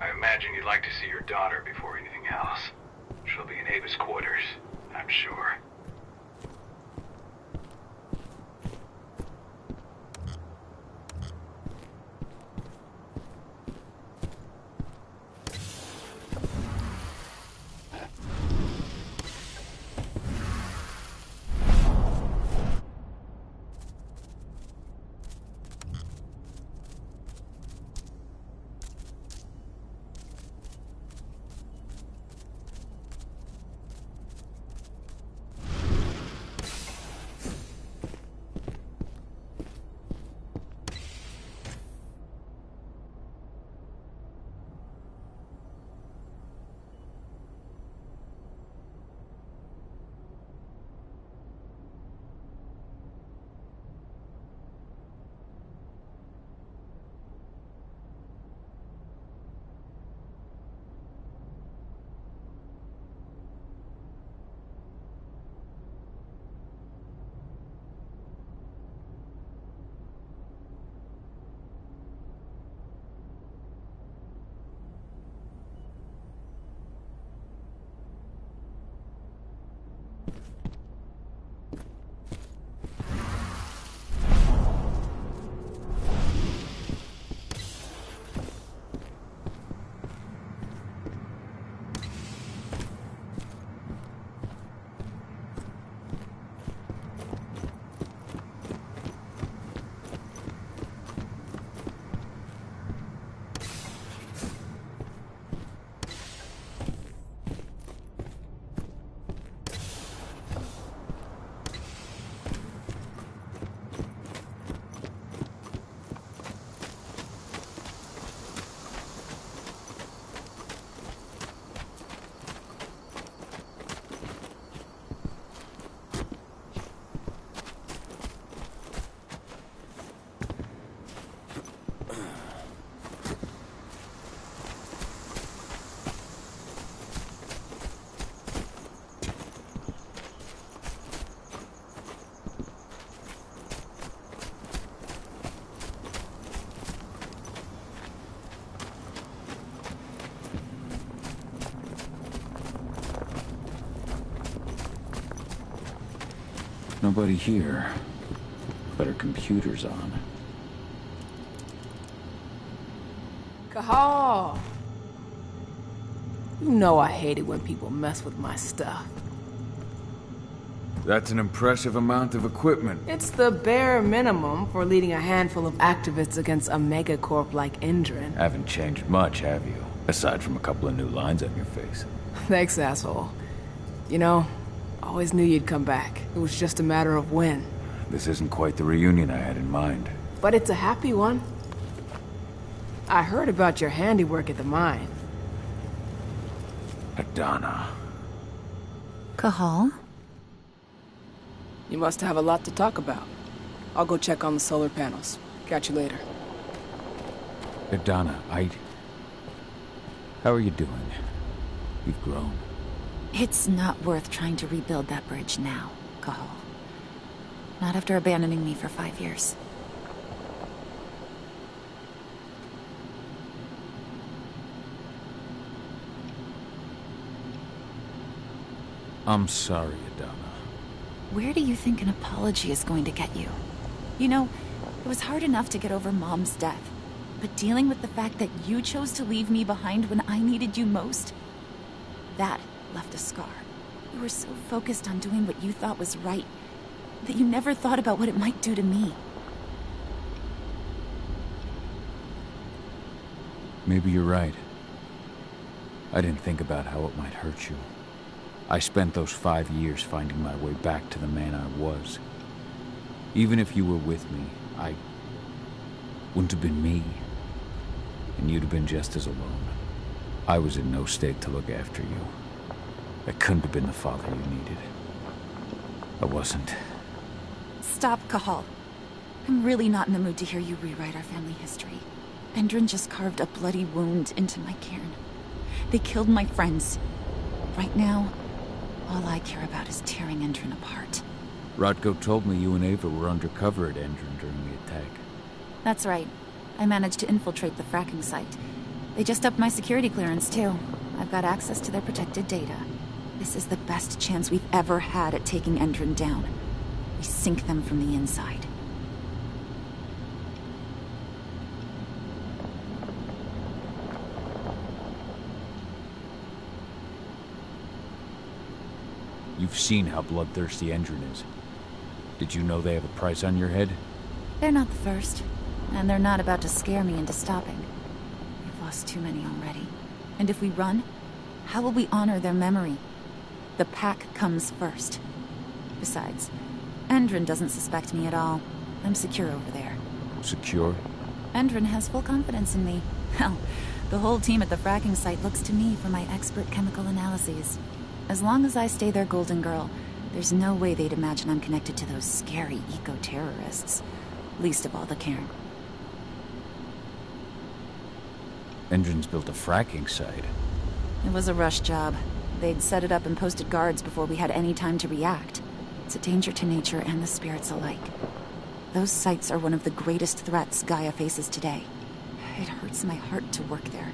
I imagine you'd like to see your daughter before anything else. She'll be in Ava's quarters, I'm sure. Nobody here, but her computer's on. Cahal! You know I hate it when people mess with my stuff. That's an impressive amount of equipment. It's the bare minimum for leading a handful of activists against a megacorp like Indran. Haven't changed much, have you? Aside from a couple of new lines on your face. Thanks, asshole. You know, always knew you'd come back. It was just a matter of when. This isn't quite the reunion I had in mind. But it's a happy one. I heard about your handiwork at the mine. Adana. Cahal? You must have a lot to talk about. I'll go check on the solar panels. Catch you later. Adana, how are you doing? You've grown. It's not worth trying to rebuild that bridge now, Cahal. Not after abandoning me for 5 years. I'm sorry, Adana. Where do you think an apology is going to get you? You know, it was hard enough to get over Mom's death, but dealing with the fact that you chose to leave me behind when I needed you most, that left a scar. You were so focused on doing what you thought was right, that you never thought about what it might do to me. Maybe you're right. I didn't think about how it might hurt you. I spent those 5 years finding my way back to the man I was. Even if you were with me, I wouldn't have been me. And you'd have been just as alone. I was in no state to look after you. I couldn't have been the father you needed. I wasn't. Stop, Cahal. I'm really not in the mood to hear you rewrite our family history. Endron just carved a bloody wound into my cairn. They killed my friends. Right now, all I care about is tearing Endron apart. Rodko told me you and Ava were undercover at Endron during the attack. That's right. I managed to infiltrate the fracking site. They just upped my security clearance, too. I've got access to their protected data. This is the best chance we've ever had at taking Endron down. We sink them from the inside. You've seen how bloodthirsty Endron is. Did you know they have a price on your head? They're not the first, and they're not about to scare me into stopping. We've lost too many already. And if we run, how will we honor their memory? The pack comes first. Besides, Endron doesn't suspect me at all. I'm secure over there. Secure? Endron has full confidence in me. Hell, the whole team at the fracking site looks to me for my expert chemical analyses. As long as I stay their golden girl, there's no way they'd imagine I'm connected to those scary eco-terrorists. Least of all the cairn. Endron's built a fracking site. It was a rush job. They'd set it up and posted guards before we had any time to react. It's a danger to nature and the spirits alike. Those sites are one of the greatest threats Gaia faces today. It hurts my heart to work there.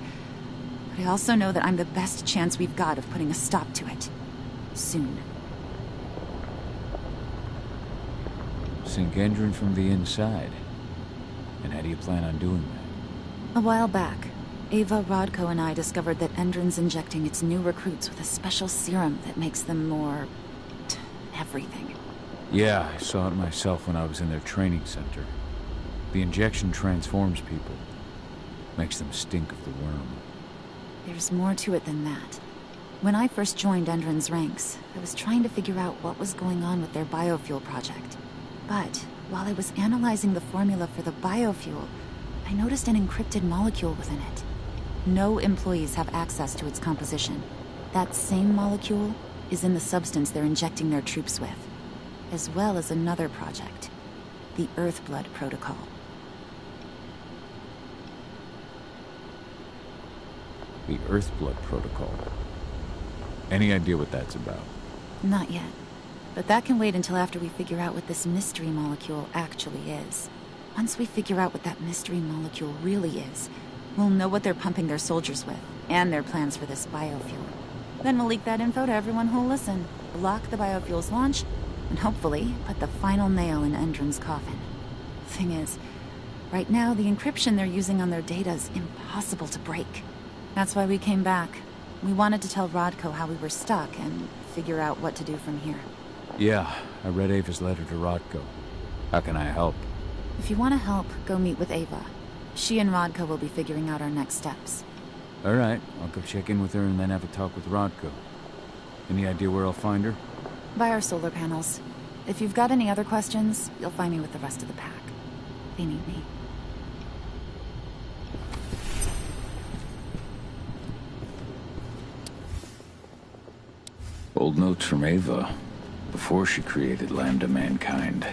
But I also know that I'm the best chance we've got of putting a stop to it. Soon. Sink Endron from the inside. And how do you plan on doing that? A while back, Ava, Rodko, and I discovered that Endron's injecting its new recruits with a special serum that makes them more... everything. Yeah, I saw it myself when I was in their training center. The injection transforms people. Makes them stink of the worm. There's more to it than that. When I first joined Endron's ranks, I was trying to figure out what was going on with their biofuel project. But while I was analyzing the formula for the biofuel, I noticed an encrypted molecule within it. No employees have access to its composition. That same molecule is in the substance they're injecting their troops with, as well as another project, the Earthblood Protocol. The Earthblood Protocol. Any idea what that's about? Not yet. But that can wait until after we figure out what this mystery molecule actually is. Once we figure out what that mystery molecule really is, we'll know what they're pumping their soldiers with, and their plans for this biofuel. Then we'll leak that info to everyone who'll listen, block the biofuel's launch, and hopefully put the final nail in Endron's coffin. Thing is, right now the encryption they're using on their data is impossible to break. That's why we came back. We wanted to tell Rodko how we were stuck and figure out what to do from here. Yeah, I read Ava's letter to Rodko. How can I help? If you want to help, go meet with Ava. She and Rodko will be figuring out our next steps. All right, I'll go check in with her and then have a talk with Rodko. Any idea where I'll find her? By our solar panels. If you've got any other questions, you'll find me with the rest of the pack. They need me. Old notes from Ava, before she created Lambda Mankind.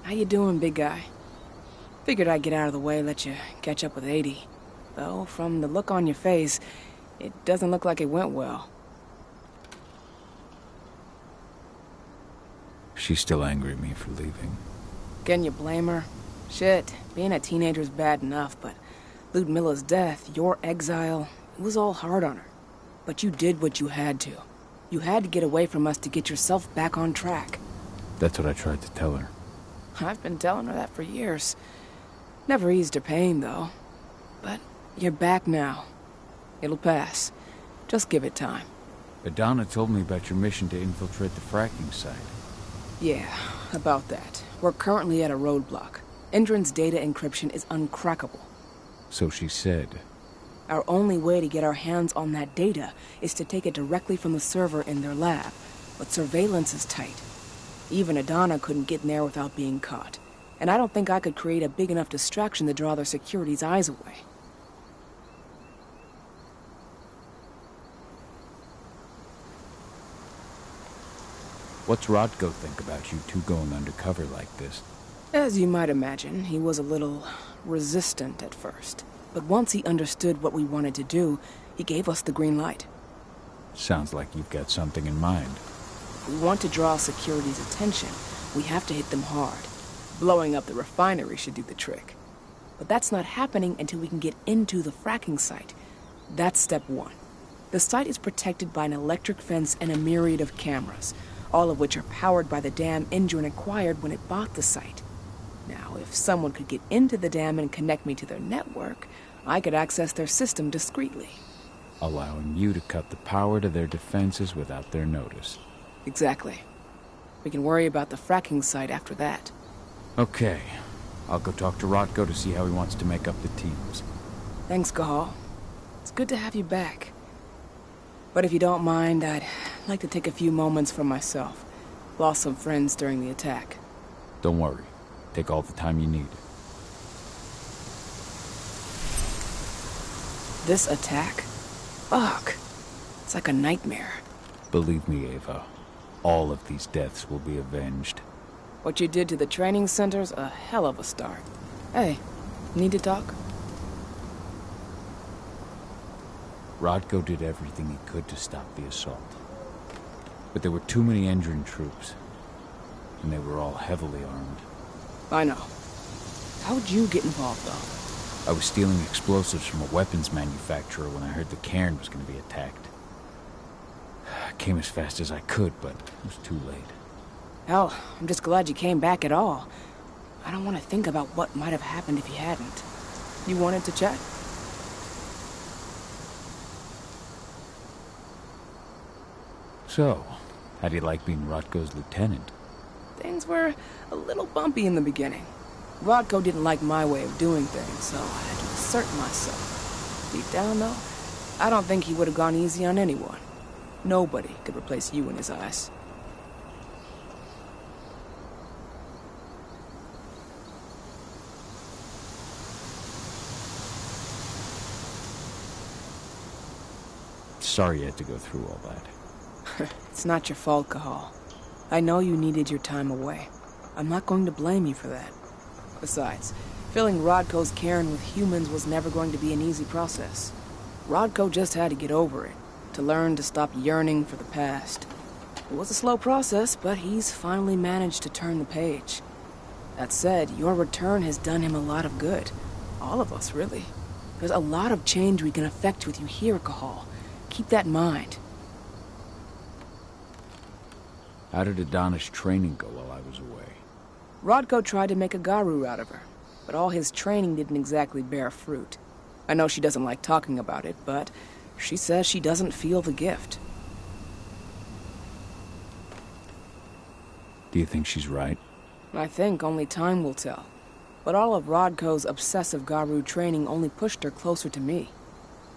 How you doing, big guy? Figured I'd get out of the way, let you catch up with 80. Though, from the look on your face, it doesn't look like it went well. She's still angry at me for leaving. Can you blame her? Shit, being a teenager's bad enough, but Ludmilla's death, your exile, it was all hard on her. But you did what you had to. You had to get away from us to get yourself back on track. That's what I tried to tell her. I've been telling her that for years. Never eased her pain, though. But you're back now. It'll pass. Just give it time. Adana told me about your mission to infiltrate the fracking site. Yeah, about that. We're currently at a roadblock. Indren's data encryption is uncrackable. So she said. Our only way to get our hands on that data is to take it directly from the server in their lab. But surveillance is tight. Even Adana couldn't get in there without being caught. And I don't think I could create a big enough distraction to draw their security's eyes away. What's Rodko think about you two going undercover like this? As you might imagine, he was a little resistant at first. But once he understood what we wanted to do, he gave us the green light. Sounds like you've got something in mind. If we want to draw security's attention, we have to hit them hard. Blowing up the refinery should do the trick. But that's not happening until we can get into the fracking site. That's step one. The site is protected by an electric fence and a myriad of cameras, all of which are powered by the dam Indren acquired when it bought the site. Now, if someone could get into the dam and connect me to their network, I could access their system discreetly. Allowing you to cut the power to their defenses without their notice. Exactly. We can worry about the fracking site after that. Okay. I'll go talk to Rodko to see how he wants to make up the teams. Thanks, Cahal. It's good to have you back. But if you don't mind, I'd like to take a few moments for myself. Lost some friends during the attack. Don't worry. Take all the time you need. This attack? Fuck. It's like a nightmare. Believe me, Ava. All of these deaths will be avenged. What you did to the training center's a hell of a start. Hey, need to talk? Rodko did everything he could to stop the assault. But there were too many Indren troops. And they were all heavily armed. I know. How'd you get involved, though? I was stealing explosives from a weapons manufacturer when I heard the cairn was going to be attacked. I came as fast as I could, but it was too late. Hell, I'm just glad you came back at all. I don't want to think about what might have happened if you hadn't. You wanted to chat? So, how do you like being Rodko's lieutenant? Things were a little bumpy in the beginning. Rodko didn't like my way of doing things, so I had to assert myself. Deep down, though, I don't think he would have gone easy on anyone. Nobody could replace you in his eyes. Sorry you had to go through all that. It's not your fault, Cahal. I know you needed your time away. I'm not going to blame you for that. Besides, filling Rodko's cairn with humans was never going to be an easy process. Rodko just had to get over it, to learn to stop yearning for the past. It was a slow process, but he's finally managed to turn the page. That said, your return has done him a lot of good. All of us, really. There's a lot of change we can effect with you here, Cahal. Keep that in mind. How did Adana's training go while I was away? Rodko tried to make a Garu out of her, but all his training didn't exactly bear fruit. I know she doesn't like talking about it, but she says she doesn't feel the gift. Do you think she's right? I think only time will tell. But all of Rodko's obsessive Garu training only pushed her closer to me.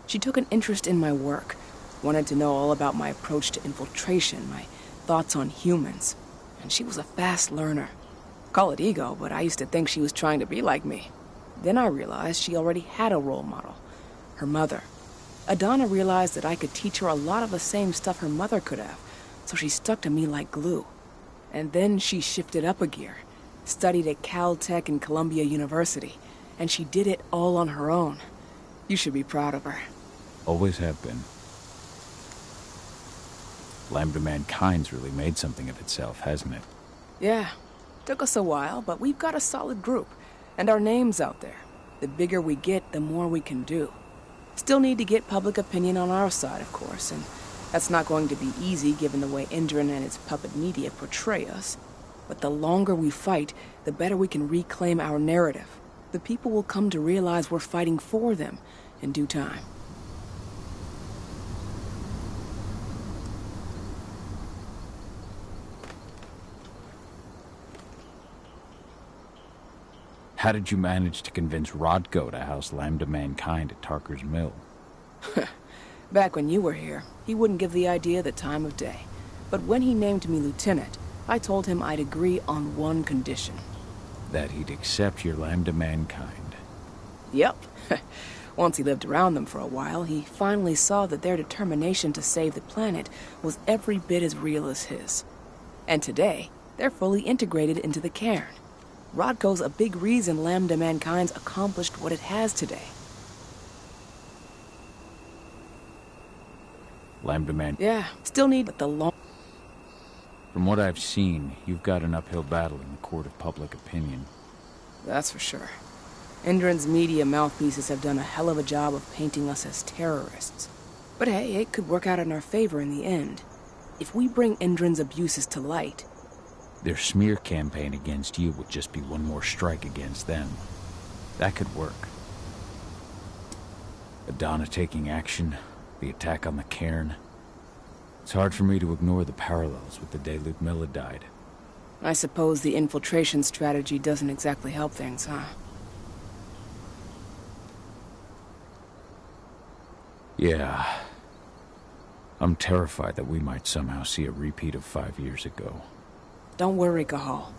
She took an interest in my work, wanted to know all about my approach to infiltration, my thoughts on humans, and she was a fast learner. Call it ego, but I used to think she was trying to be like me. Then I realized she already had a role model, her mother. Adana realized that I could teach her a lot of the same stuff her mother could have, so she stuck to me like glue. And then she shifted up a gear, studied at Caltech and Columbia University, and she did it all on her own. You should be proud of her. Always have been. Lambda Mankind's really made something of itself, hasn't it? Yeah. Took us a while, but we've got a solid group, and our name's out there. The bigger we get, the more we can do. Still need to get public opinion on our side, of course, and that's not going to be easy given the way Indren and its puppet media portray us. But the longer we fight, the better we can reclaim our narrative. The people will come to realize we're fighting for them in due time. How did you manage to convince Rodko to house Lambda Mankind at Tarker's Mill? Back when you were here, he wouldn't give the idea the time of day. But when he named me lieutenant, I told him I'd agree on one condition. That he'd accept your Lambda Mankind. Yep. Once he lived around them for a while, he finally saw that their determination to save the planet was every bit as real as his. And today, they're fully integrated into the cairn. Rodko's a big reason Lambda Mankind's accomplished what it has today. Lambda Man... Yeah, still need the long... From what I've seen, you've got an uphill battle in the court of public opinion. That's for sure. Indran's media mouthpieces have done a hell of a job of painting us as terrorists. But hey, it could work out in our favor in the end. If we bring Indran's abuses to light... Their smear campaign against you would just be one more strike against them. That could work. Adana taking action, the attack on the cairn. It's hard for me to ignore the parallels with the day Ludmilla died. I suppose the infiltration strategy doesn't exactly help things, huh? Yeah. I'm terrified that we might somehow see a repeat of 5 years ago. Don't worry, Cahal.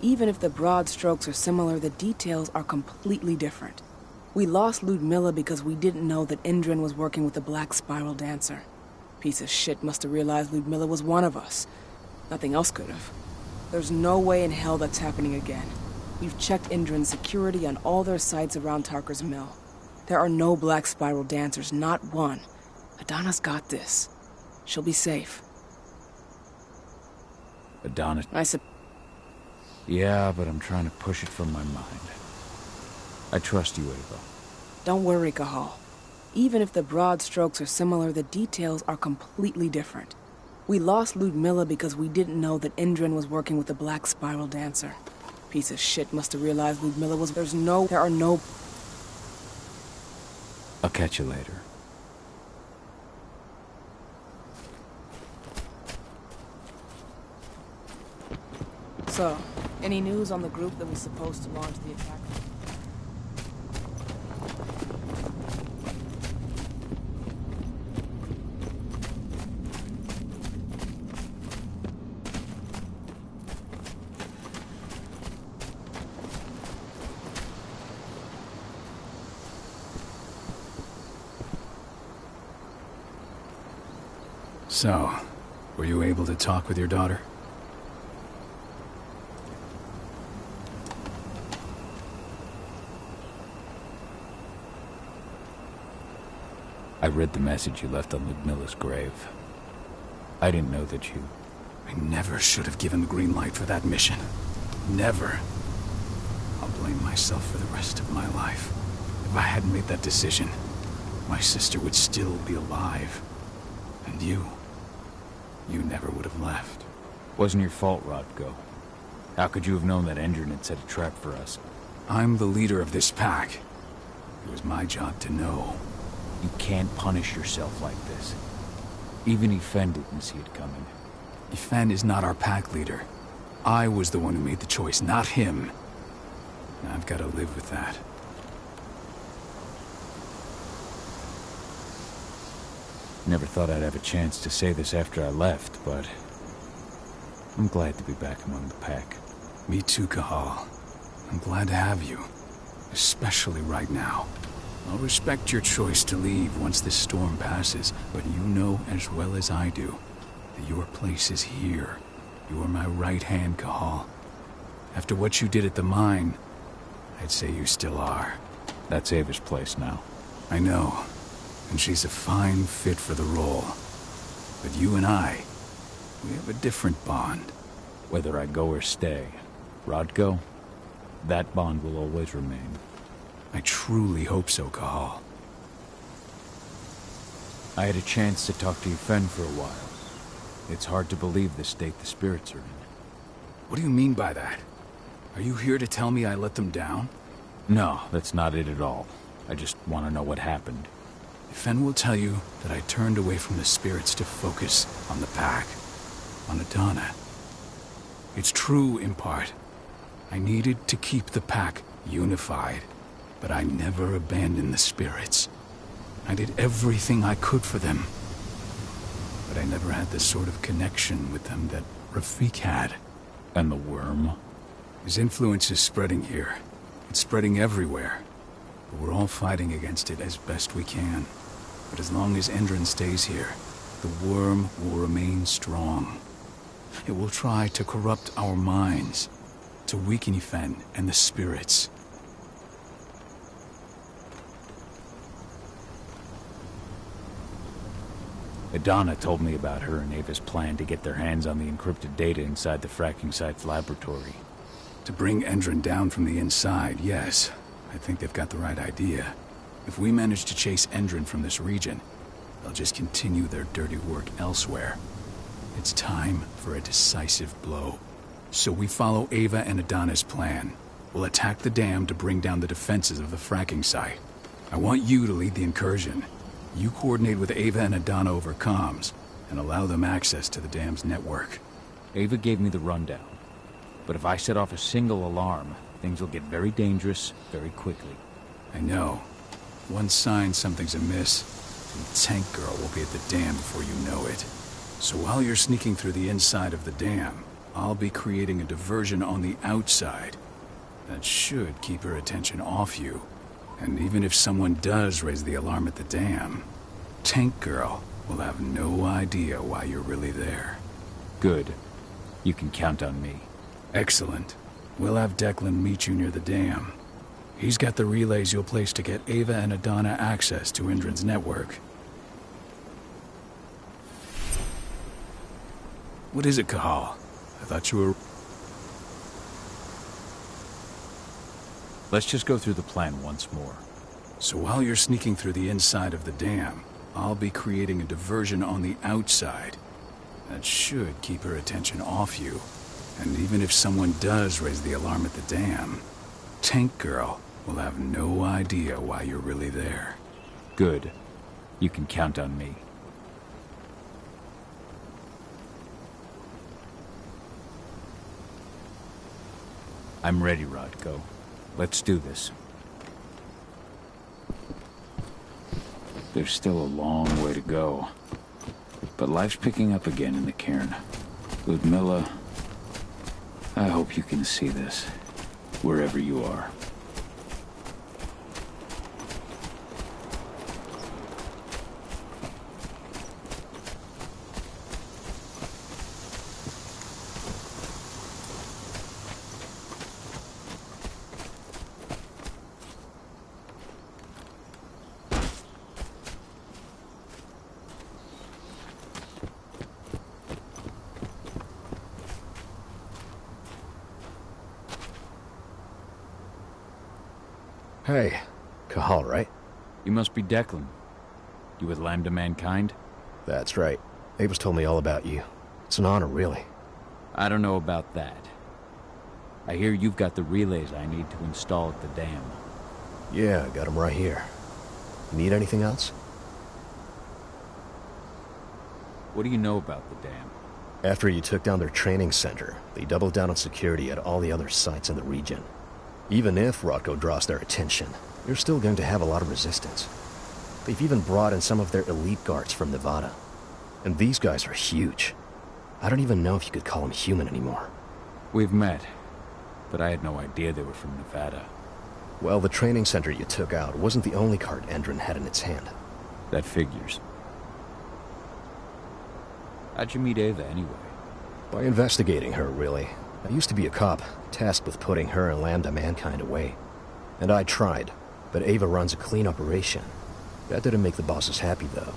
Even if the broad strokes are similar, the details are completely different. We lost Ludmilla because we didn't know that Indran was working with the Black Spiral Dancer. Piece of shit must have realized Ludmilla was one of us. Nothing else could have. There's no way in hell that's happening again. We've checked Indran's security on all their sites around Tarker's Mill. There are no Black Spiral Dancers, not one. Adana's got this. She'll be safe. Adana... Yeah, but I'm trying to push it from my mind. I trust you, Ava. Don't worry, Cahal. Even if the broad strokes are similar, the details are completely different. We lost Ludmilla because we didn't know that Indran was working with the Black Spiral Dancer. Piece of shit must have realized Ludmilla was... There are no... I'll catch you later. So, any news on the group that was supposed to launch the attack? So, were you able to talk with your daughter? I read the message you left on Ludmilla's grave. I didn't know that you... I never should have given the green light for that mission. Never. I'll blame myself for the rest of my life. If I hadn't made that decision, my sister would still be alive. And you never would have left. Wasn't your fault, Rodko. How could you have known that Indran had set a trap for us? I'm the leader of this pack. It was my job to know. You can't punish yourself like this. Even Ifen didn't see it coming. Ifen is not our pack leader. I was the one who made the choice, not him. And I've got to live with that. Never thought I'd have a chance to say this after I left, but... I'm glad to be back among the pack. Me too, Cahal. I'm glad to have you. Especially right now. I'll respect your choice to leave once this storm passes, but you know as well as I do that your place is here. You are my right hand, Cahal. After what you did at the mine, I'd say you still are. That's Ava's place now. I know, and she's a fine fit for the role. But you and I, we have a different bond. Whether I go or stay, Rodko, that bond will always remain. I truly hope so, Cahal. I had a chance to talk to Ifen for a while. It's hard to believe the state the spirits are in. What do you mean by that? Are you here to tell me I let them down? No, that's not it at all. I just want to know what happened. Ifen will tell you that I turned away from the spirits to focus on the pack, on Adana. It's true in part. I needed to keep the pack unified. But I never abandoned the spirits. I did everything I could for them. But I never had the sort of connection with them that Rafik had. And the worm? His influence is spreading here. It's spreading everywhere. But we're all fighting against it as best we can. But as long as Endron stays here, the worm will remain strong. It will try to corrupt our minds, to weaken Yfen and the spirits. Adana told me about her and Ava's plan to get their hands on the encrypted data inside the fracking site's laboratory. To bring Endron down from the inside, yes. I think they've got the right idea. If we manage to chase Endron from this region, they'll just continue their dirty work elsewhere. It's time for a decisive blow. So we follow Ava and Adana's plan. We'll attack the dam to bring down the defenses of the fracking site. I want you to lead the incursion. You coordinate with Ava and Adana over comms, and allow them access to the dam's network. Ava gave me the rundown. But if I set off a single alarm, things will get very dangerous very quickly. I know. One sign something's amiss, and Tank Girl will be at the dam before you know it. So while you're sneaking through the inside of the dam, I'll be creating a diversion on the outside. That should keep her attention off you. And even if someone does raise the alarm at the dam, Tank Girl will have no idea why you're really there. Good. You can count on me. Excellent. We'll have Declan meet you near the dam. He's got the relays you'll place to get Ava and Adana access to Endron's network. What is it, Cahal? I thought you were... Let's just go through the plan once more. So while you're sneaking through the inside of the dam, I'll be creating a diversion on the outside. That should keep her attention off you. And even if someone does raise the alarm at the dam, Tank Girl will have no idea why you're really there. Good. You can count on me. I'm ready, Rodko. Let's do this. There's still a long way to go. But life's picking up again in the cairn. Ludmilla, I hope you can see this, wherever you are. Hey, Cahal, right? You must be Declan. You with Lambda Mankind? That's right. Ava's told me all about you. It's an honor, really. I don't know about that. I hear you've got the relays I need to install at the dam. Yeah, I got them right here. Need anything else? What do you know about the dam? After you took down their training center, they doubled down on security at all the other sites in the region. Even if Rodko draws their attention, you're still going to have a lot of resistance. They've even brought in some of their elite guards from Nevada. And these guys are huge. I don't even know if you could call them human anymore. We've met, but I had no idea they were from Nevada. Well, the training center you took out wasn't the only card Endron had in its hand. That figures. How'd you meet Ava anyway? By investigating her, really. I used to be a cop, tasked with putting her and Lambda Mankind away. And I tried, but Ava runs a clean operation. That didn't make the bosses happy, though.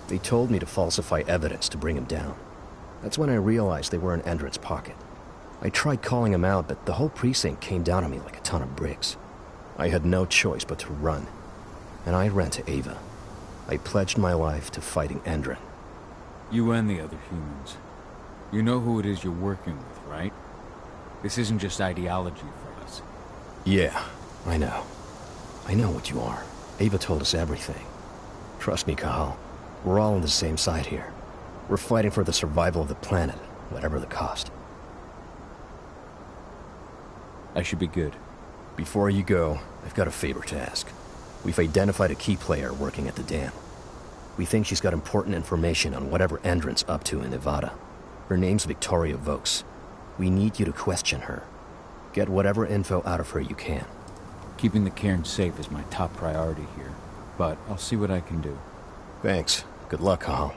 They told me to falsify evidence to bring him down. That's when I realized they were in Endron's pocket. I tried calling him out, but the whole precinct came down on me like a ton of bricks. I had no choice but to run. And I ran to Ava. I pledged my life to fighting Endron. You and the other humans. You know who it is you're working with, right? This isn't just ideology for us. Yeah, I know. I know what you are. Ava told us everything. Trust me, Cahal. We're all on the same side here. We're fighting for the survival of the planet, whatever the cost. I should be good. Before you go, I've got a favor to ask. We've identified a key player working at the dam. We think she's got important information on whatever Endron's up to in Nevada. Her name's Victoria Vokes. We need you to question her. Get whatever info out of her you can. Keeping the cairn safe is my top priority here, but I'll see what I can do. Thanks. Good luck, Hal.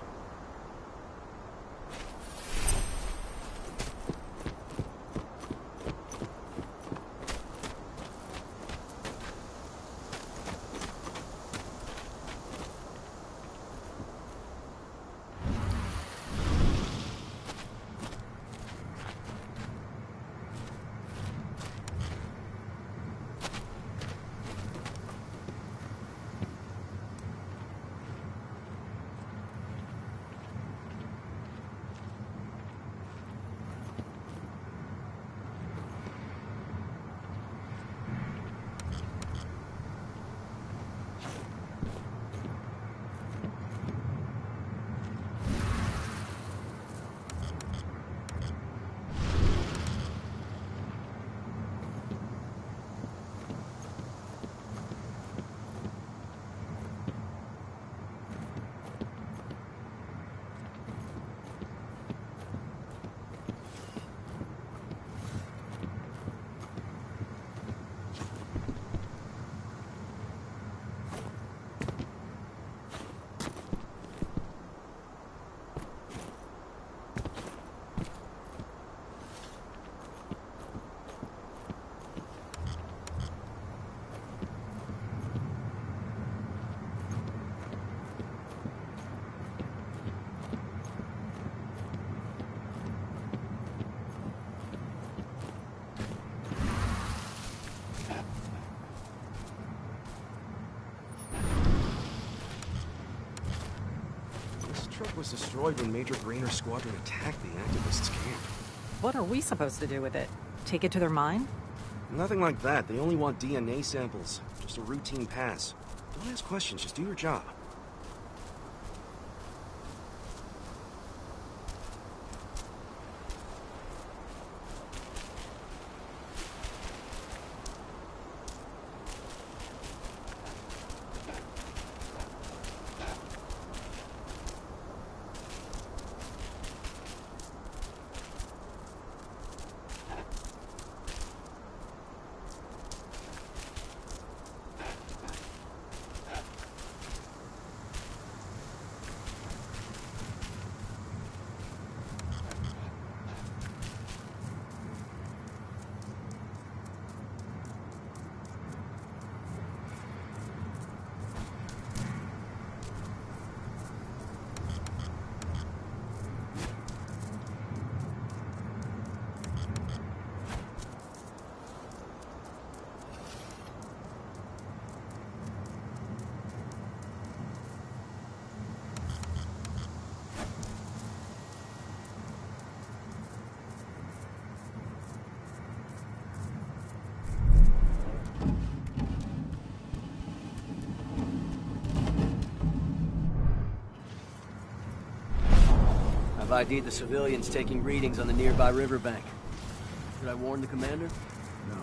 Was destroyed when Major Grainer's squadron attacked the activists' camp. What are we supposed to do with it? Take it to their mine? Nothing like that. They only want DNA samples. Just a routine pass. Don't ask questions, just do your job. I've ID'd the civilians taking readings on the nearby riverbank. Should I warn the commander? No.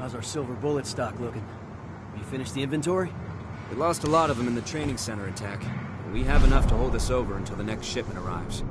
How's our silver bullet stock looking? You finished the inventory? We lost a lot of them in the training center attack, but we have enough to hold us over until the next shipment arrives.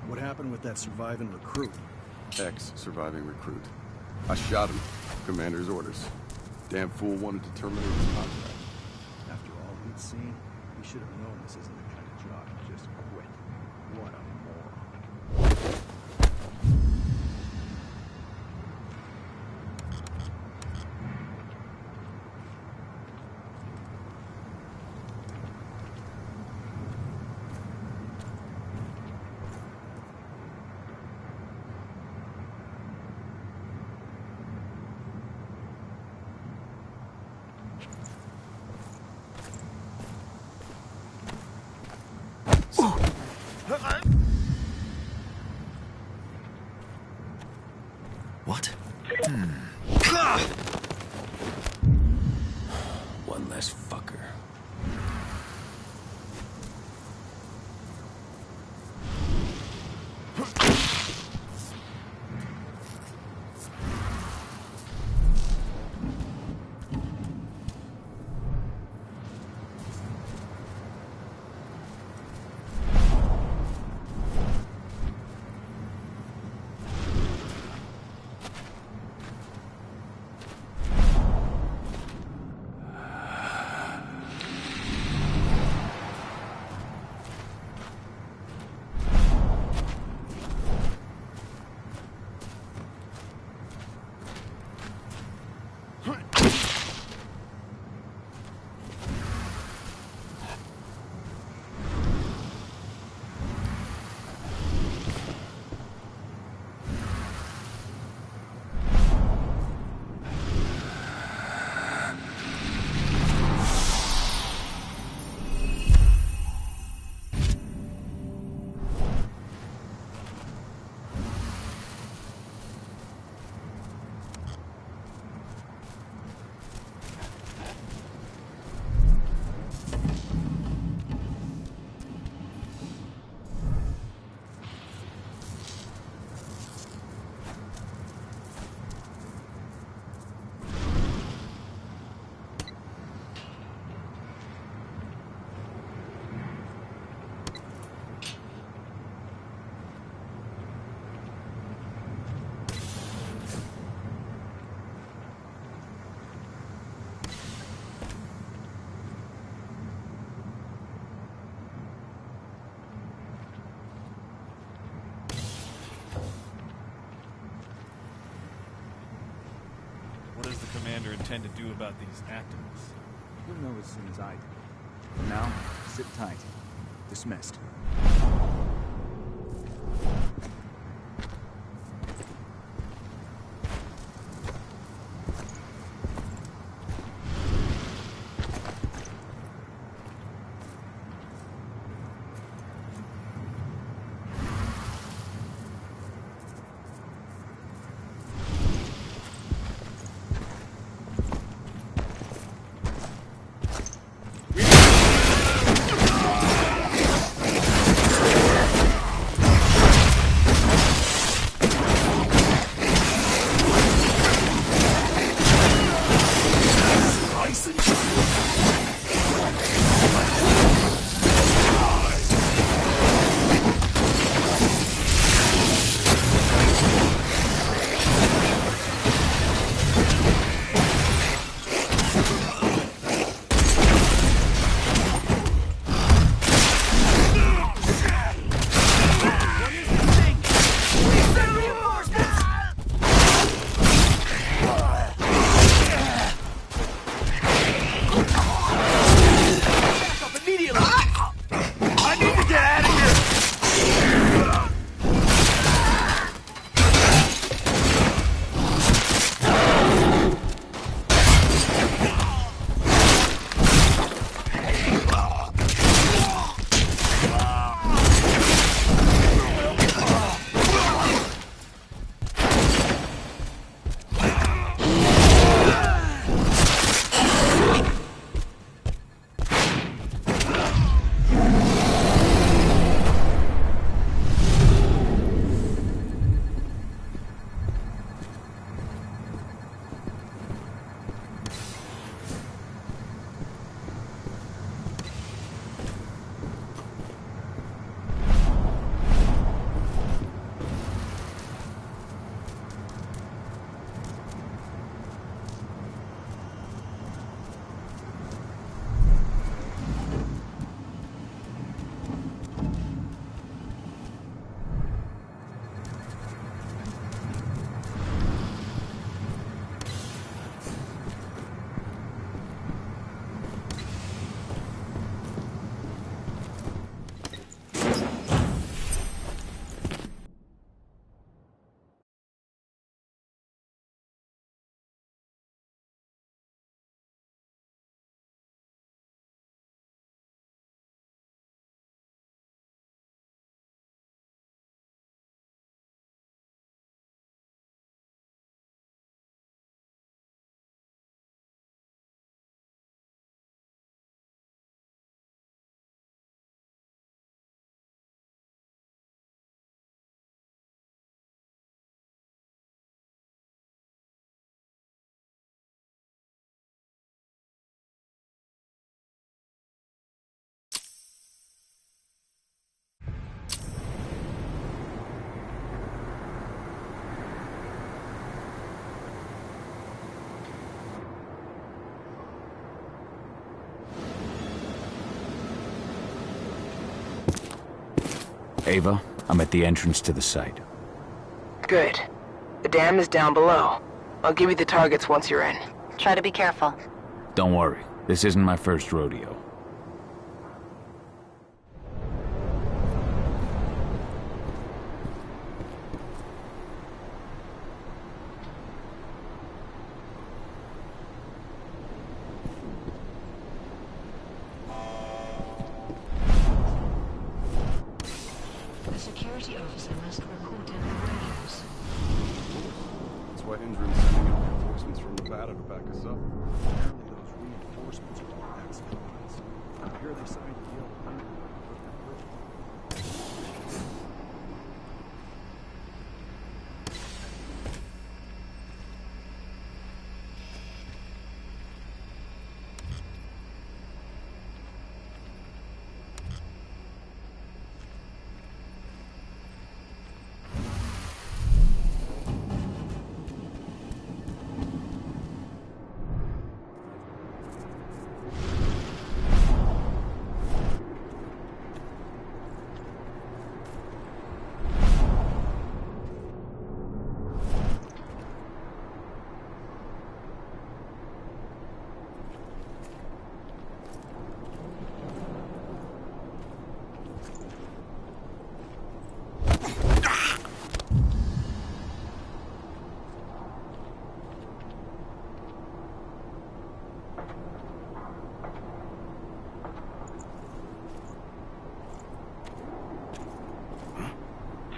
What happened with that surviving recruit? Ex-surviving recruit. I shot him. Commander's orders. Damn fool wanted to terminate his contract. After all he'd seen, he should have known this isn't the kind of job to just quit. What a moron. What? One less fucker. What does the commander intend to do about these activists? You'll know as soon as I do. For now, sit tight. Dismissed. Ava, I'm at the entrance to the site. Good. The dam is down below. I'll give you the targets once you're in. Try to be careful. Don't worry, this isn't my first rodeo. The security officer must report any radios. That's why Indran's sending in reinforcements from Nevada to back us up. Apparently those reinforcements are all ex-felons. I hear they signed a deal with Earthblood to put them through.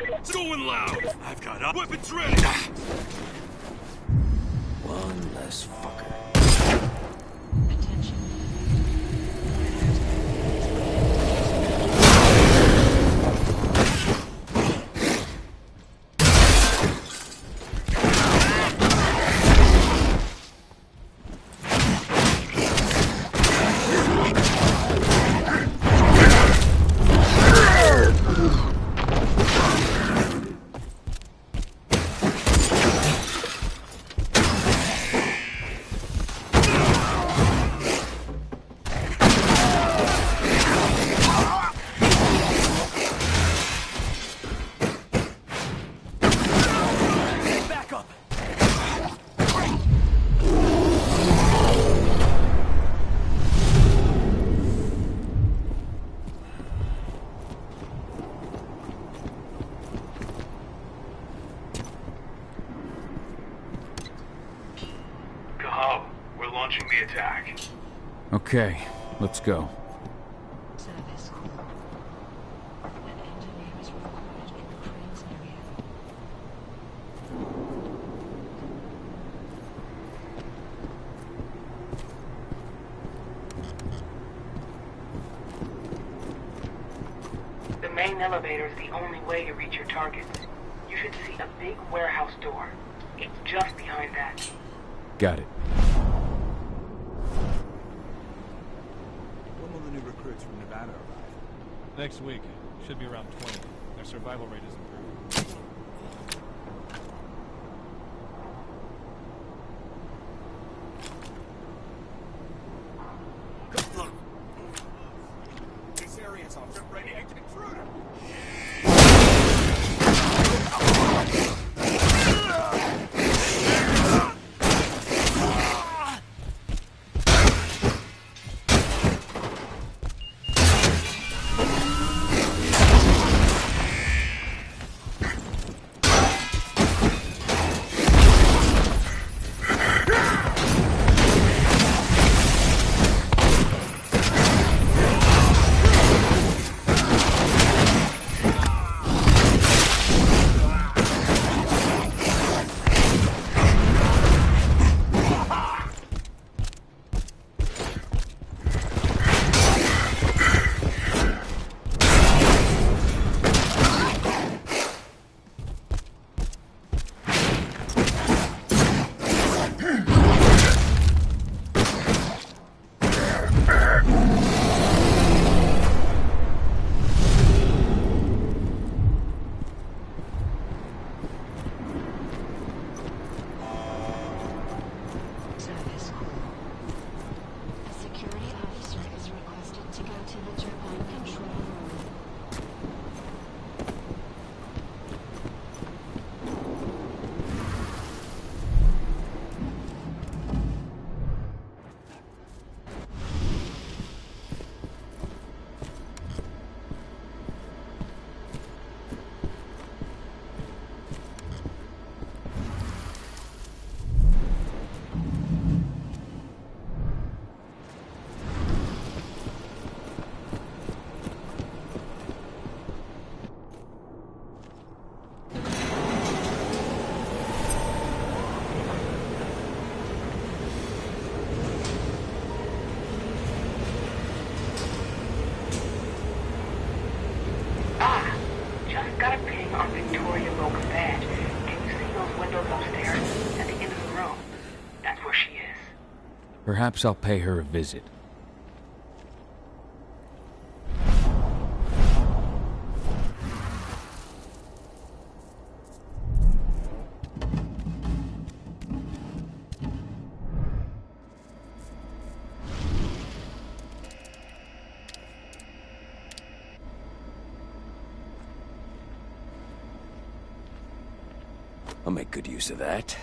It's going loud! I've got up. Weapons ready! One less fucker. Attention. Okay, let's go. Service call. An engineer is recorded in the cranes area. The main elevator is the only way to reach your targets. You should see a big warehouse door. It's just behind that. Got it. When will the new recruits from Nevada arrive? Next week. Should be around 20. Their survival rate is improving. This area's on ready. Intruder! Perhaps I'll pay her a visit. I'll make good use of that.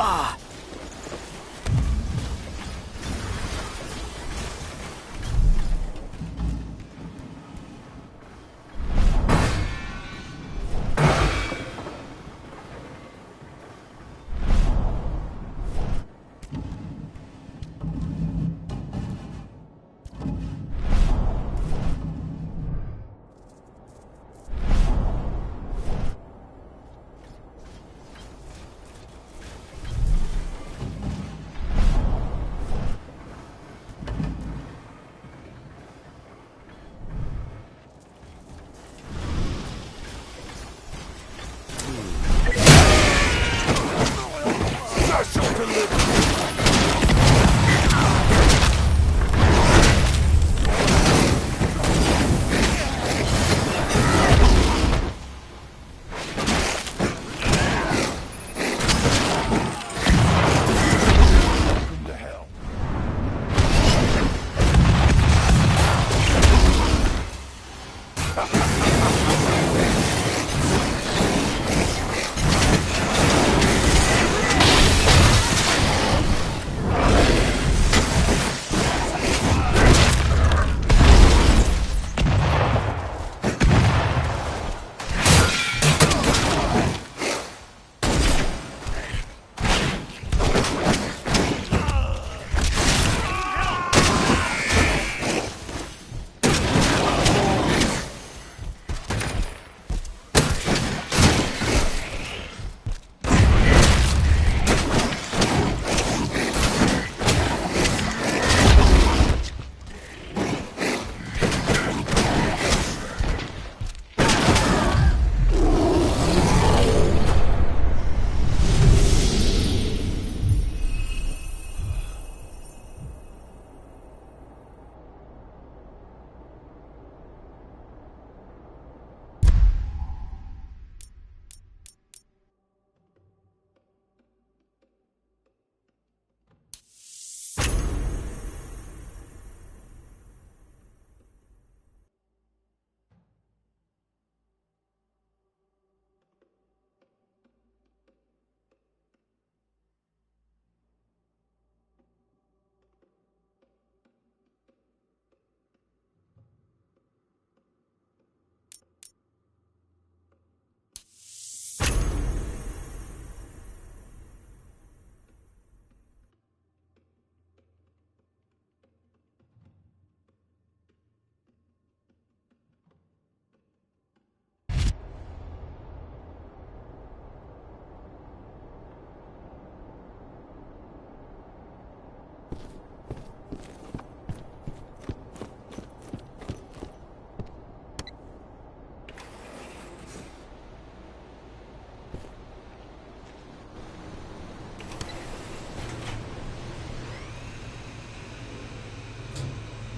Ah!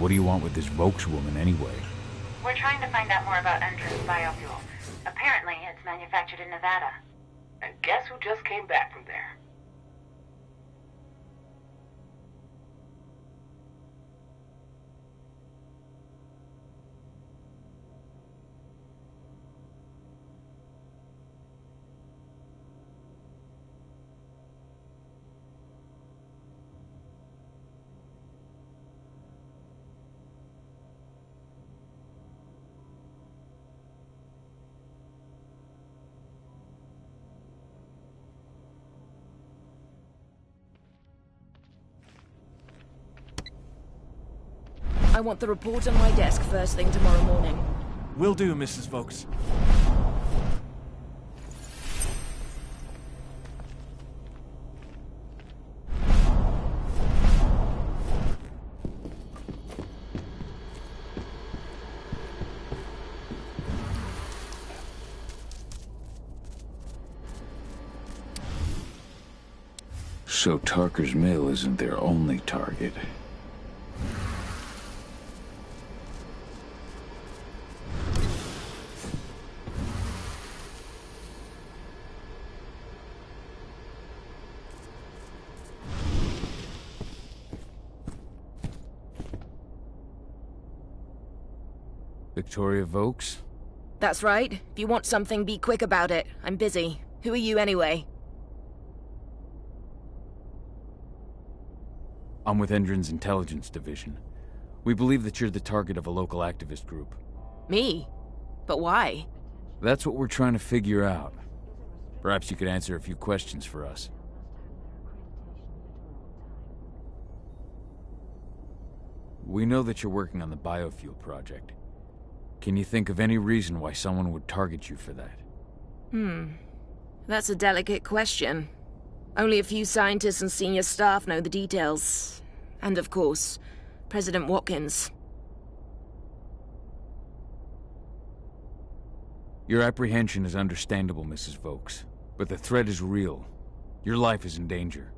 What do you want with this Volkswoman anyway? We're trying to find out more about Endron's biofuel. Apparently, it's manufactured in Nevada. And guess who just came back from there? I want the report on my desk first thing tomorrow morning. Will do, Mrs. Vokes. So Tarker's mill isn't their only target. Victoria Vokes? That's right. If you want something, be quick about it. I'm busy. Who are you anyway? I'm with Endron's intelligence division. We believe that you're the target of a local activist group. Me? But why? That's what we're trying to figure out. Perhaps you could answer a few questions for us. We know that you're working on the biofuel project. Can you think of any reason why someone would target you for that? That's a delicate question. Only a few scientists and senior staff know the details. And of course, President Watkins. Your apprehension is understandable, Mrs. Vokes. But the threat is real. Your life is in danger.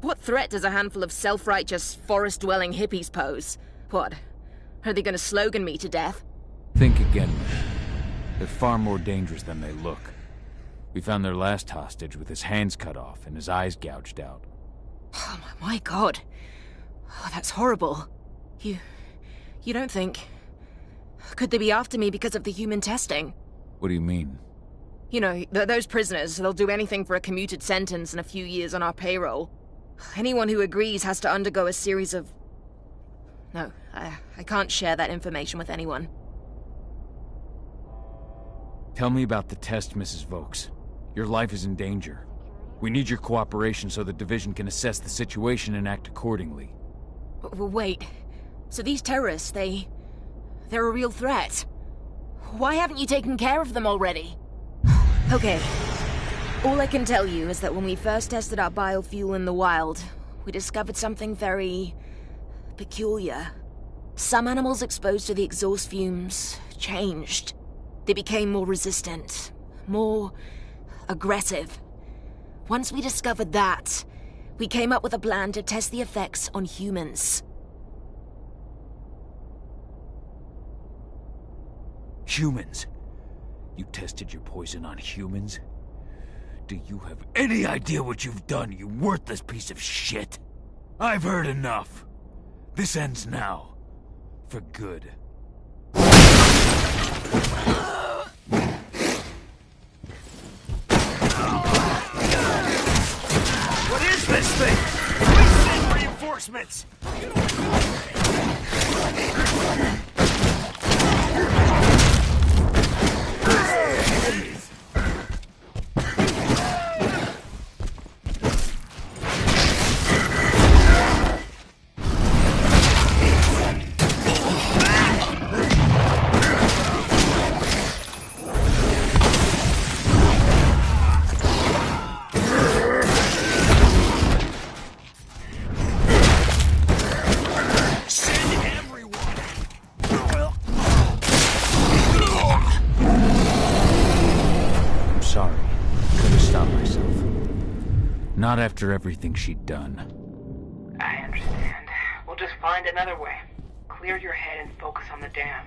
What threat does a handful of self-righteous, forest-dwelling hippies pose? What? Are they gonna slogan me to death? Think again, Miss. They're far more dangerous than they look. We found their last hostage with his hands cut off and his eyes gouged out. Oh my god. Oh, that's horrible. You don't think... Could they be after me because of the human testing? What do you mean? You know, those prisoners, they'll do anything for a commuted sentence and a few years on our payroll. Anyone who agrees has to undergo a series of... No, I can't share that information with anyone. Tell me about the test, Mrs. Vokes. Your life is in danger. We need your cooperation so the division can assess the situation and act accordingly. Wait. So these terrorists, they're a real threat. Why haven't you taken care of them already? Okay. All I can tell you is that when we first tested our biofuel in the wild, we discovered something very... peculiar. Some animals exposed to the exhaust fumes changed. They became more resistant, more aggressive. Once we discovered that, we came up with a plan to test the effects on humans. Humans? You tested your poison on humans? Do you have any idea what you've done, you worthless piece of shit? I've heard enough. This ends now. For good. What is this thing? We send reinforcements! Not after everything she'd done. I understand. We'll just find another way. clear your head and focus on the dam.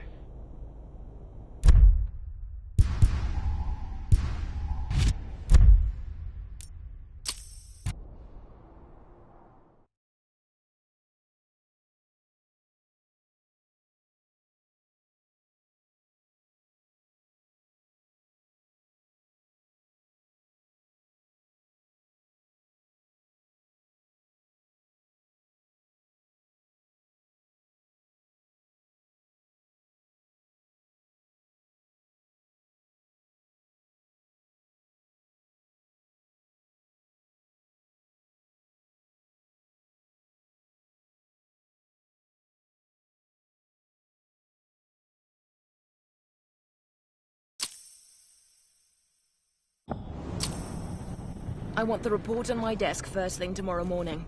I want the report on my desk first thing tomorrow morning.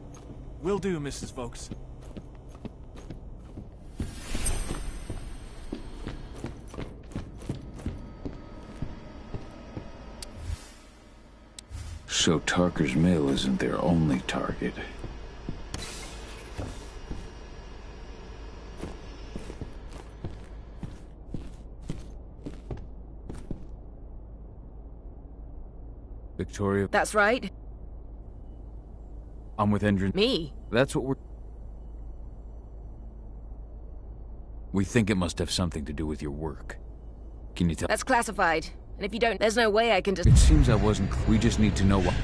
Will do, Mrs. Vokes. So Tarker's mill isn't their only target. Victoria? That's right. I'm with Endron. Me? That's what we think it must have something to do with your work. Can you tell? That's classified. And if you don't, there's no way I can just... It seems I wasn't clear. We just need to know what...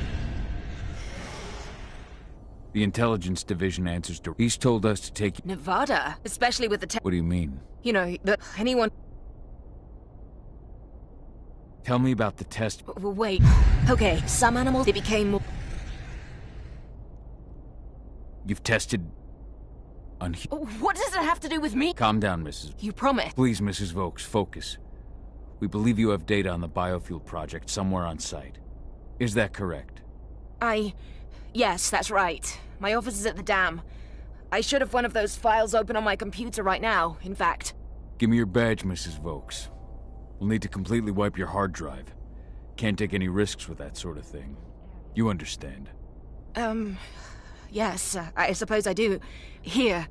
The intelligence division answers to... He's told us to take... Nevada? Especially with the What do you mean? You know, that anyone... Tell me about the test. Wait. Okay, some animals, they became more... You've tested... What does it have to do with me? Calm down, Mrs. You promise. Please, Mrs. Vokes, focus. We believe you have data on the biofuel project somewhere on site. Is that correct? Yes, that's right. My office is at the dam. I should have one of those files open on my computer right now, in fact. Give me your badge, Mrs. Vokes. We'll need to completely wipe your hard drive. Can't take any risks with that sort of thing. You understand. Yes, I suppose I do. Here.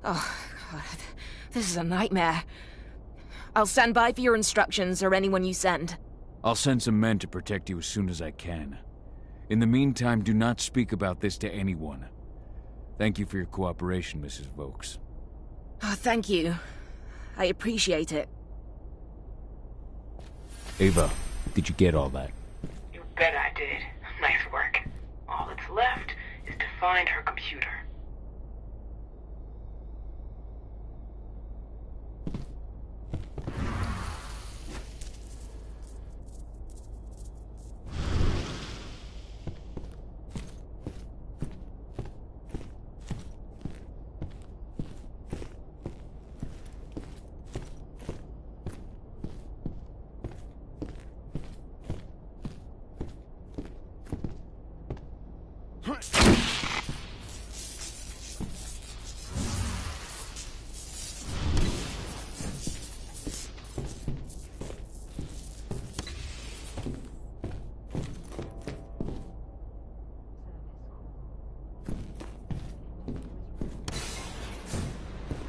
Oh, God. This is a nightmare. I'll stand by for your instructions or anyone you send. I'll send some men to protect you as soon as I can. In the meantime, do not speak about this to anyone. Thank you for your cooperation, Mrs. Vokes. Oh, thank you. I appreciate it. Ava, did you get all that? You bet I did. Nice work. All that's left is to find her computer.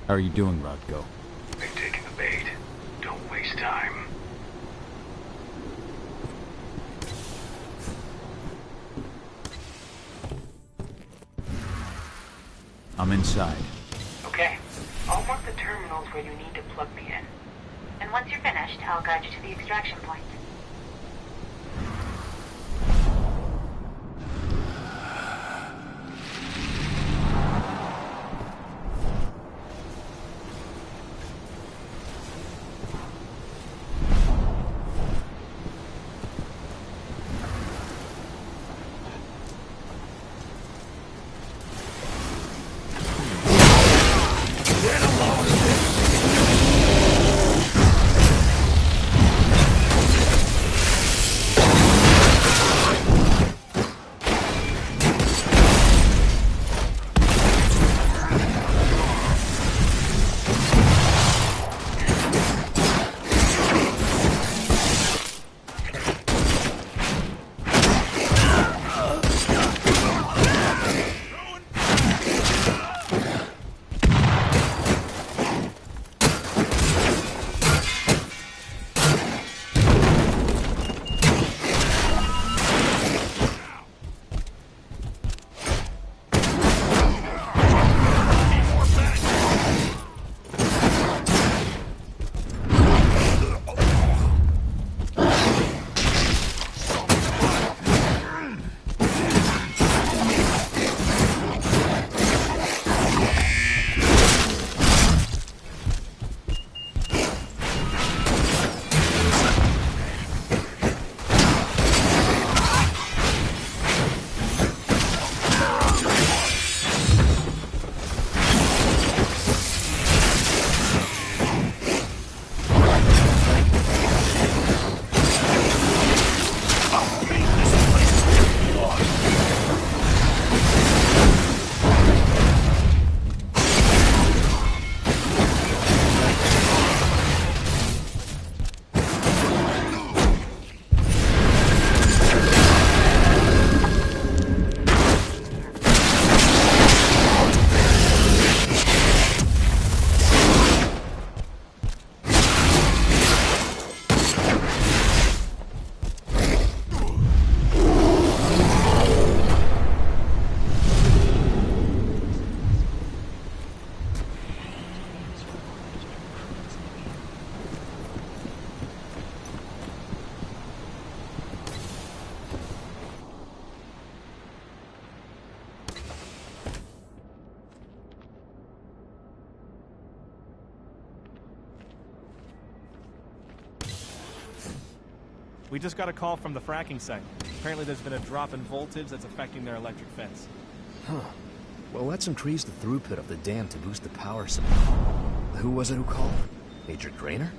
How are you doing, Rodko? They've taken the bait. Don't waste time. I'm inside. Okay. I'll mark the terminals where you need to plug me in. And once you're finished, I'll guide you to the extraction point. We just got a call from the fracking site. Apparently there's been a drop in voltage that's affecting their electric fence. Huh. Well, let's increase the throughput of the dam to boost the power supply. Who was it who called? Major Grainer?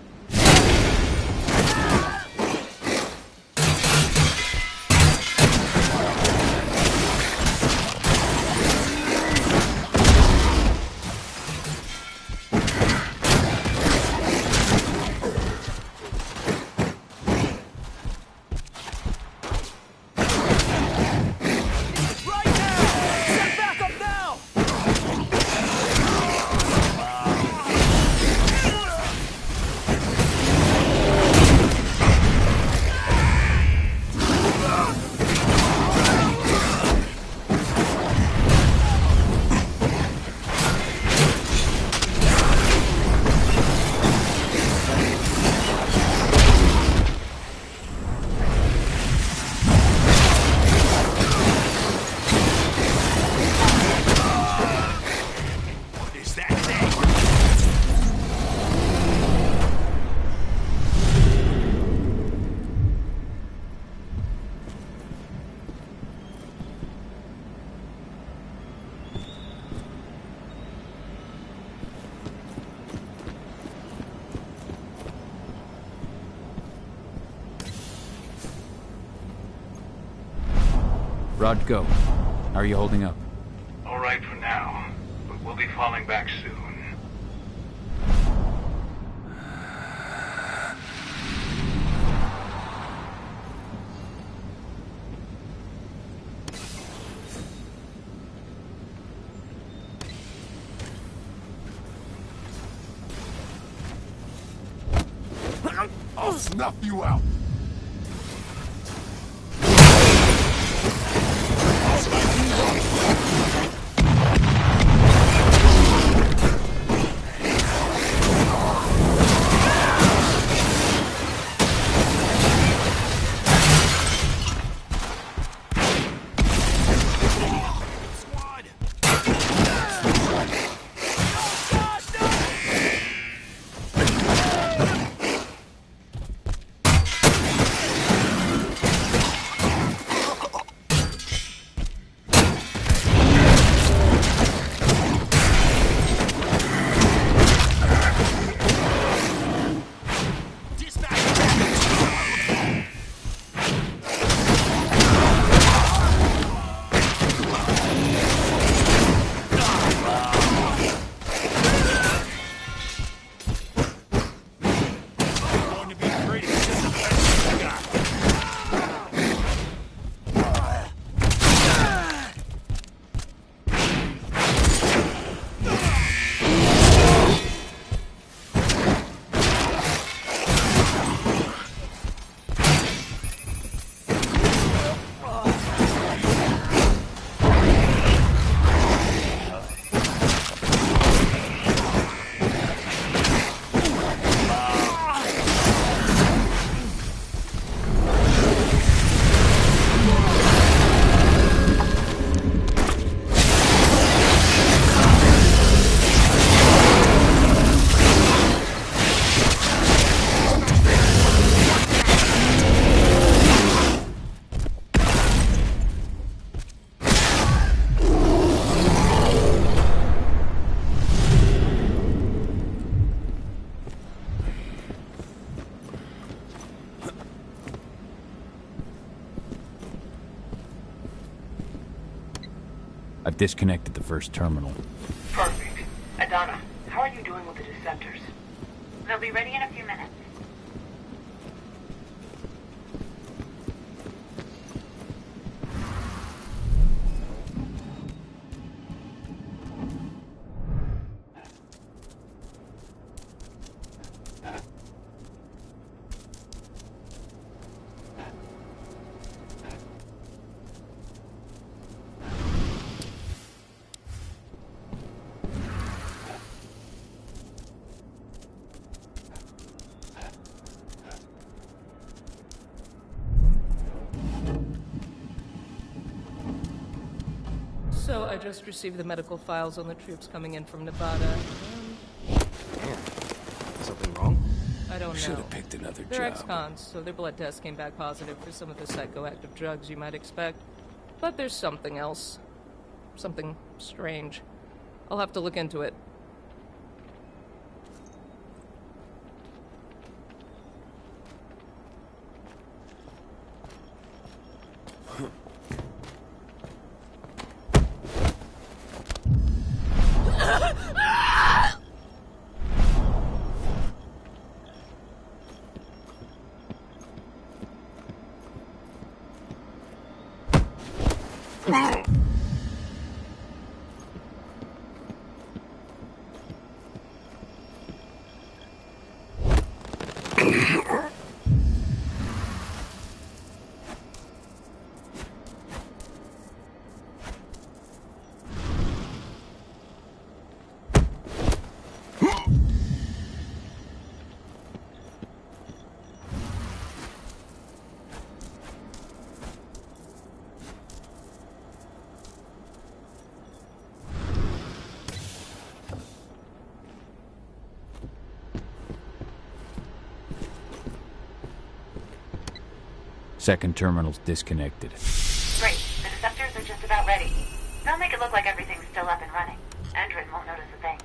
Rod, go. How are you holding up? All right for now, but we'll be falling back soon. I'll snuff you out. I've disconnected the first terminal. Perfect. Adana, how are you doing with the deceptors? They'll be ready in a few minutes. So I just received the medical files on the troops coming in from Nevada. Man, something wrong? I I don't know. Should have picked another They're job. ex-cons, so their blood test came back positive for some of the psychoactive drugs you might expect. But there's something else. Something strange. I'll have to look into it. Second terminal's disconnected. Great. The deceptors are just about ready. They'll make it look like everything's still up and running. Endrin won't notice a thing.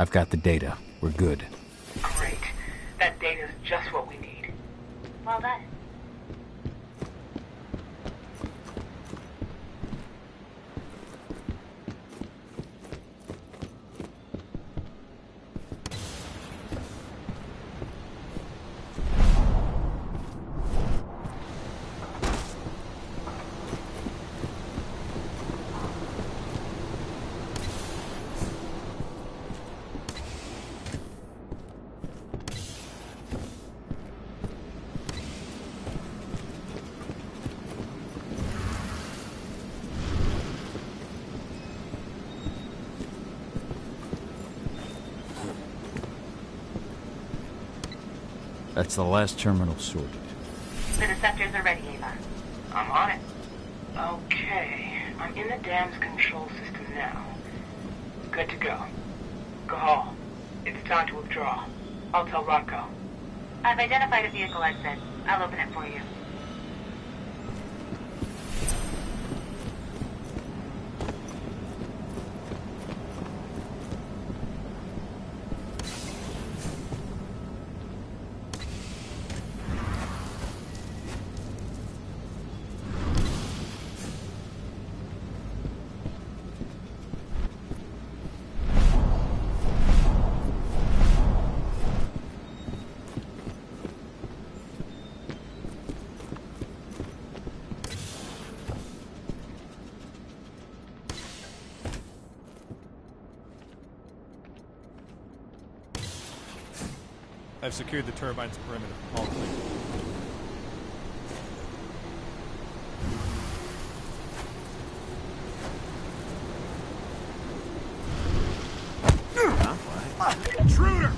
I've got the data. We're good. Great. That data's just what we need. Well done. That's the last terminal sorted. The deceptors are ready, Ava. I'm on it. Okay, I'm in the dam's control system now. Good to go. Cahal, it's time to withdraw. I'll tell Rocco. I've identified a vehicle exit. I'll open it for you. I've secured the turbine's perimeter. All clear. Intruder!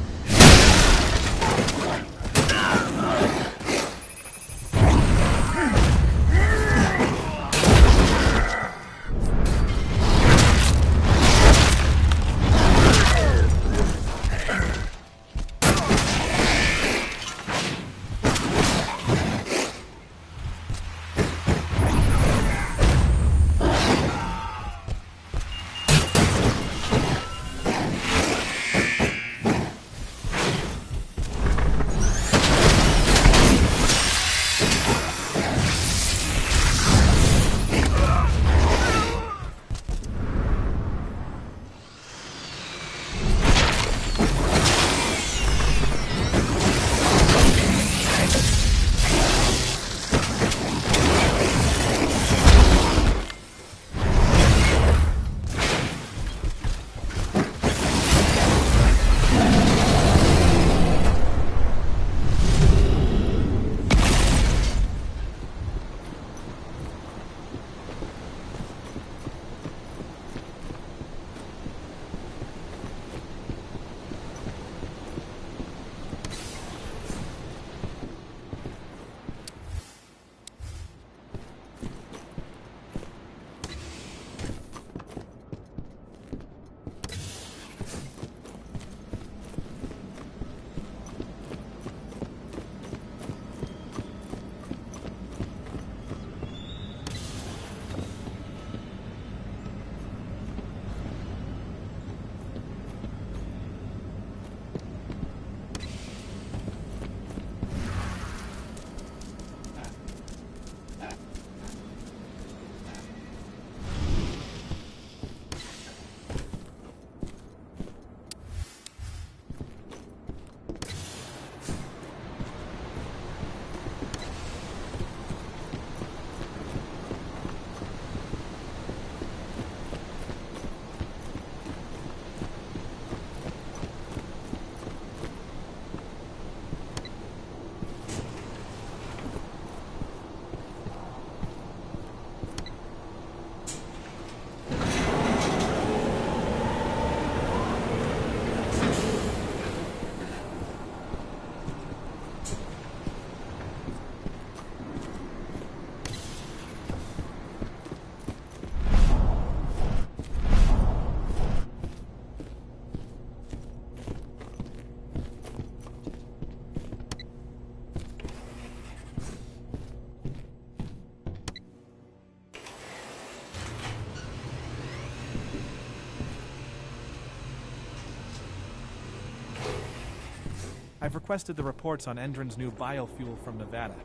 I've requested the reports on Endron's new biofuel from Nevada.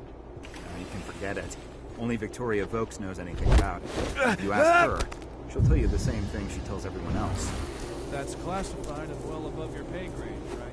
You can forget it. Only Victoria Vokes knows anything about it. If you ask her, she'll tell you the same thing she tells everyone else. That's classified and well above your pay grade, right?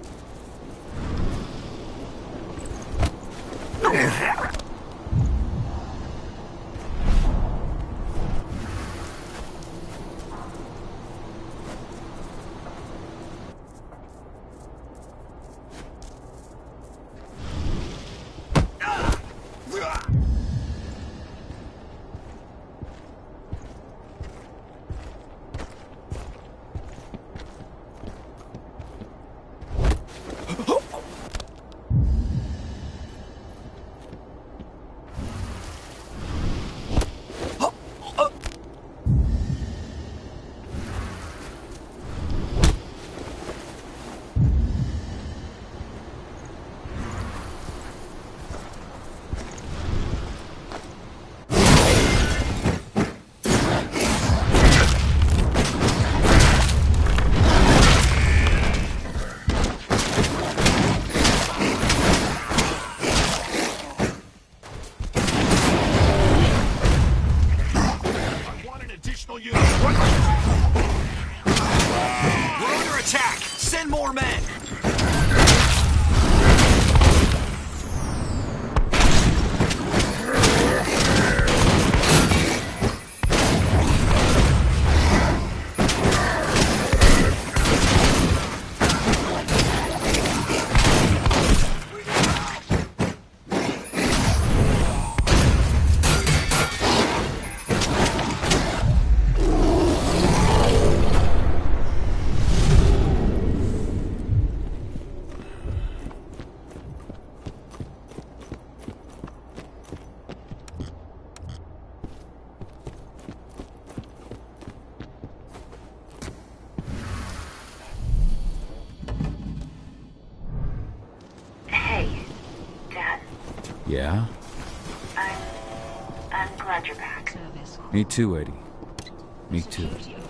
Yeah? I'm glad you're back. Me too, Eddie. Me too. Security